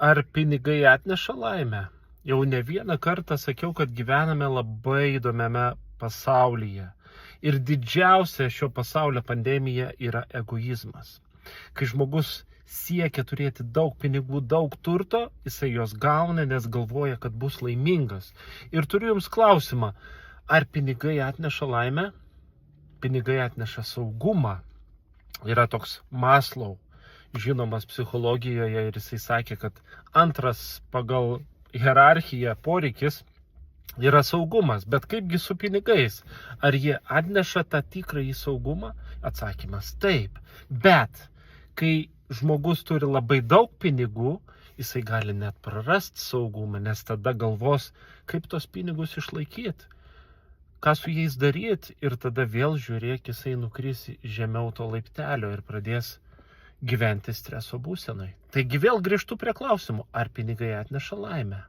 Ar pinigai atneša laimę? Jau ne vieną kartą sakiau, kad gyvename labai įdomiame pasaulyje. Ir didžiausia šio pasaulio pandemija yra egoizmas. Kai žmogus siekia turėti daug pinigų, daug turto, jisai jos gauna, nes galvoja, kad bus laimingas. Ir turiu jums klausimą, ar pinigai atneša laimę? Pinigai atneša saugumą. Yra toks Maslow, žinomas psichologijoje, ir jisai sakė, kad antras pagal hierarchiją poreikis yra saugumas. Bet kaipgi su pinigais? Ar jie atneša tą tikrąjį saugumą? Atsakymas taip. Bet kai žmogus turi labai daug pinigų, jisai gali net prarasti saugumą, nes tada galvos, kaip tos pinigus išlaikyti, ką su jais daryti, ir tada vėl žiūrėk, jisai nukris žemiau to laiptelio ir pradės gyventi streso būsenoj. Taigi vėl grįžtu prie klausimų, ar pinigai atneša laimę?